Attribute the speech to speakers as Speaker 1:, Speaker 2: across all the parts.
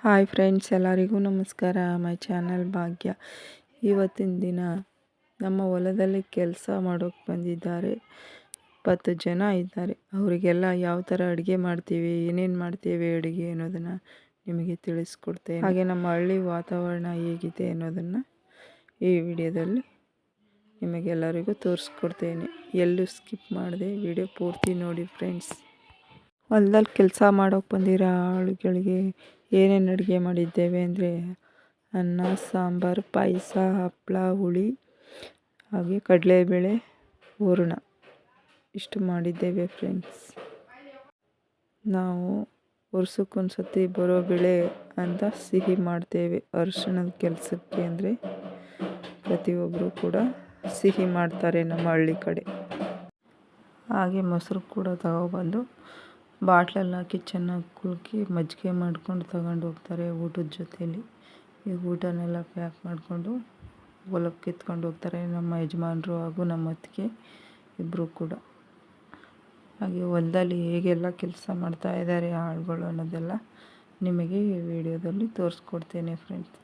Speaker 1: Hi friends, ಎಲ್ಲರಿಗೂ ನಮಸ್ಕಾರ. My channel ಭಾಗ್ಯ. ಇವತ್ತಿನ ದಿನ ನಮ್ಮ ಹೊಲದಲ್ಲಿ ಕೆಲಸ ಮಾಡೋಕ್ಕೆ ಬಂದಿದ್ದಾರೆ 20 ಜನ ಇದ್ದಾರೆ. ಅವರಿಗೆಲ್ಲ ಯಾವ ಥರ ಅಡುಗೆ ಮಾಡ್ತೀವಿ, ಏನೇನು ಮಾಡ್ತೀವಿ ಅಡುಗೆ ಅನ್ನೋದನ್ನು ನಿಮಗೆ ತಿಳಿಸ್ಕೊಡ್ತೇನೆ. ಹಾಗೆ ನಮ್ಮ ಹಳ್ಳಿ ವಾತಾವರಣ ಹೇಗಿದೆ ಅನ್ನೋದನ್ನು ಈ ವಿಡಿಯೋದಲ್ಲಿ ನಿಮಗೆಲ್ಲರಿಗೂ ತೋರಿಸ್ಕೊಡ್ತೇನೆ. ಎಲ್ಲೂ ಸ್ಕಿಪ್ ಮಾಡದೆ ವಿಡಿಯೋ ಪೂರ್ತಿ ನೋಡಿ ಫ್ರೆಂಡ್ಸ್. ಹೊಲದಲ್ಲಿ ಕೆಲಸ ಮಾಡೋಕ್ಕೆ ಬಂದಿರೋ ಆಳುಗಳಿಗೆ ಏನೇನು ಅಡುಗೆ ಮಾಡಿದ್ದೇವೆ ಅಂದರೆ ಅನ್ನ, ಸಾಂಬಾರು, ಪಾಯಸ, ಹಪ್ಪಳ, ಹುಳಿ, ಹಾಗೆ ಕಡಲೆಬೇಳೆ, ಹೂರಣ ಇಷ್ಟು ಮಾಡಿದ್ದೇವೆ ಫ್ರೆಂಡ್ಸ್. ನಾವು ವರ್ಷಕ್ಕೊಂದು ಸತಿ ಬರೋ ಬೆಳೆ ಅಂತ ಸಿಹಿ ಮಾಡ್ತೇವೆ. ಅರಿಶಿಣದ ಕೆಲಸಕ್ಕೆ ಅಂದರೆ ಪ್ರತಿಯೊಬ್ಬರು ಕೂಡ ಸಿಹಿ ಮಾಡ್ತಾರೆ ನಮ್ಮ ಹಳ್ಳಿ ಕಡೆ. ಹಾಗೆ ಮೊಸರು ಕೂಡ ತಗೊಬಂದು ಬಾಟ್ಲಲ್ಲಿ ಹಾಕಿ ಚೆನ್ನಾಗಿ ಕುಲ್ಕಿ ಮಜ್ಜಿಗೆ ಮಾಡ್ಕೊಂಡು ತಗೊಂಡು ಹೋಗ್ತಾರೆ ಊಟದ ಜೊತೆಯಲ್ಲಿ. ಈಗ ಊಟನೆಲ್ಲ ಪ್ಯಾಕ್ ಮಾಡಿಕೊಂಡು ಹೊಲಕ್ಕೆ ಎತ್ಕೊಂಡು ಹೋಗ್ತಾರೆ ನಮ್ಮ ಯಜಮಾನರು ಹಾಗೂ ನಮ್ಮ ಅತ್ತಿಗೆ ಇಬ್ಬರು ಕೂಡ. ಹಾಗೆ ಹೊಲದಲ್ಲಿ ಹೇಗೆಲ್ಲ ಕೆಲಸ ಮಾಡ್ತಾ ಇದ್ದಾರೆ ಆಳುಗಳು ಅನ್ನೋದೆಲ್ಲ ನಿಮಗೆ ಈ ವಿಡಿಯೋದಲ್ಲಿ ತೋರಿಸ್ಕೊಡ್ತೇನೆ ಫ್ರೆಂಡ್ಸ್.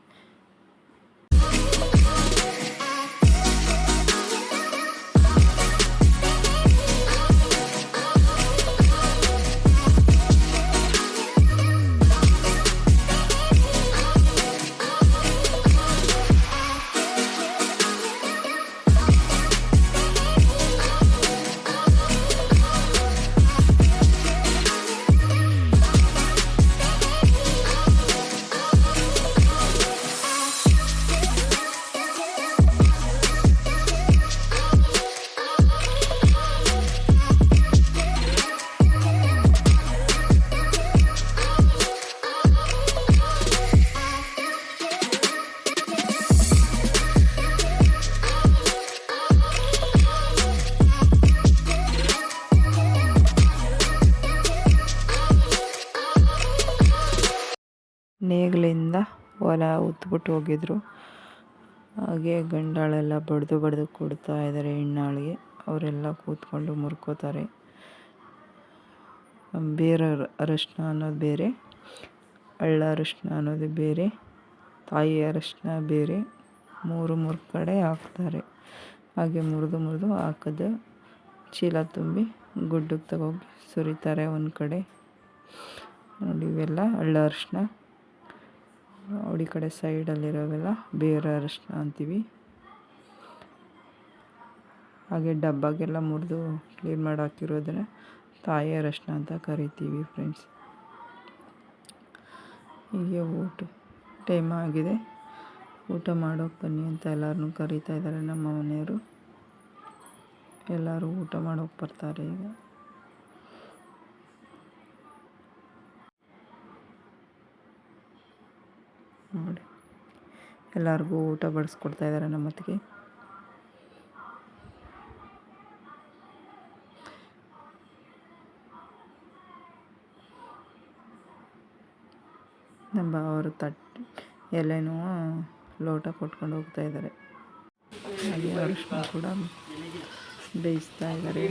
Speaker 1: ನೇಗಿಲಿಂದ ಹೊಲ ಉತ್ಬಿಟ್ಟು ಹೋಗಿದ್ರು. ಹಾಗೆ ಗಂಡಾಳೆಲ್ಲ ಬಡ್ದು ಕೊಡ್ತಾ ಇದ್ದಾರೆ ಹೆಣ್ಣಾಳಿಗೆ. ಅವರೆಲ್ಲ ಕೂತ್ಕೊಂಡು ಮುರ್ಕೋತಾರೆ. ಬೇರೆ ಅರಶಿನ ಅನ್ನೋದು ಬೇರೆ, ಹಳ್ಳ ಅರಶಿನ ಅನ್ನೋದು ಬೇರೆ, ತಾಯಿ ಅರಶಿನ ಬೇರೆ, ಮೂರು ಕಡೆ ಹಾಕ್ತಾರೆ. ಹಾಗೆ ಮುರಿದು ಹಾಕಿದ ಚೀಲ ತುಂಬಿ ಗುಡ್ಡಕ್ಕೆ ತಗೋಗಿ ಸುರಿತಾರೆ ಒಂದು ಕಡೆ. ನೋಡಿ, ಇವೆಲ್ಲ ಹಳ್ಳ ಅರಶಿನ. ಈ ಕಡೆ ಸೈಡಲ್ಲಿರೋವೆಲ್ಲ ಬೇರೆ ಅರಶಿನ ಅಂತೀವಿ. ಹಾಗೆ ಡಬ್ಬಗೆಲ್ಲ ಮುರಿದು ಕ್ಲೀನ್ ಮಾಡಿ ಹಾಕಿರೋದನ್ನ ತಾಯಿ ಅರಶಿನ ಅಂತ ಕರಿತೀವಿ ಫ್ರೆಂಡ್ಸ್. ಹೀಗೆ ಊಟ ಟೈಮ್ ಆಗಿದೆ, ಊಟ ಮಾಡೋಕ್ಕೆ ಬನ್ನಿ ಅಂತ ಎಲ್ಲರನ್ನೂ ಕರೀತಾ ಇದ್ದಾರೆ ನಮ್ಮ ಮನೆಯವರು. ಎಲ್ಲರೂ ಊಟ ಮಾಡೋಕ್ಕೆ ಬರ್ತಾರೆ ಈಗ. ನೋಡಿ, ಎಲ್ಲರಿಗೂ ಊಟ ಬಡಿಸ್ಕೊಡ್ತಾ ಇದ್ದಾರೆ ನಮ್ಮ ಅತ್ತಿಗೆ. ನಮ್ಮ ಅವರು ಎಲೆನೂ ಲೋಟ ಕೊಟ್ಕೊಂಡು ಹೋಗ್ತಾ ಇದ್ದಾರೆ. ಹಾಗೆ ಅರಿಶಿನ ಕೂಡ ಬೇಯಿಸ್ತಾ ಇದ್ದಾರೆ.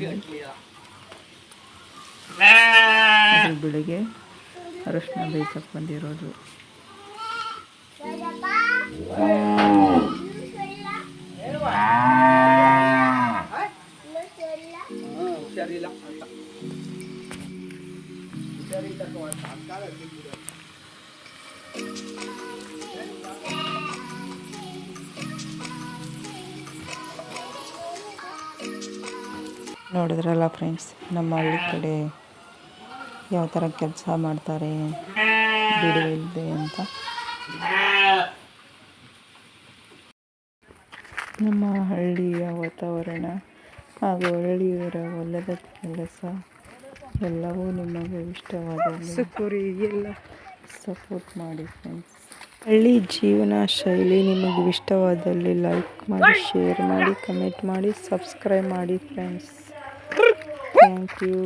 Speaker 1: ಅದು ಬೆಳಿಗ್ಗೆ ಅರಿಶಿನ ಬೇಯಿಸಕ್ಕೆ ಬಂದಿರೋದು. ನೋಡಿದ್ರಲ್ಲ ಫ್ರೆಂಡ್ಸ್, ನಮ್ಮ ಹಳ್ಳಿ ಕಡೆ ಯಾವ ಥರ ಕೆಲಸ ಮಾಡ್ತಾರೆ ಬಿಡುವಿಲ್ಲದೆ ಅಂತ. ನಮ್ಮ ಹಳ್ಳಿಯ ವಾತಾವರಣ ಹಾಗೂ ಹಳ್ಳಿಯವರ ಹೊಲದ ಕೆಲಸ ಎಲ್ಲವೂ ನಿಮಗೆ ಇಷ್ಟವಾದರೆ ಎಲ್ಲ ಸಪೋರ್ಟ್ ಮಾಡಿ ಫ್ರೆಂಡ್ಸ್. ಹಳ್ಳಿ ಜೀವನ ಶೈಲಿ ನಿಮಗೆ ಇಷ್ಟವಾದಲ್ಲಿ ಲೈಕ್ ಮಾಡಿ, ಶೇರ್ ಮಾಡಿ, ಕಮೆಂಟ್ ಮಾಡಿ, ಸಬ್ಸ್ಕ್ರೈಬ್ ಮಾಡಿ ಫ್ರೆಂಡ್ಸ್. Thank you.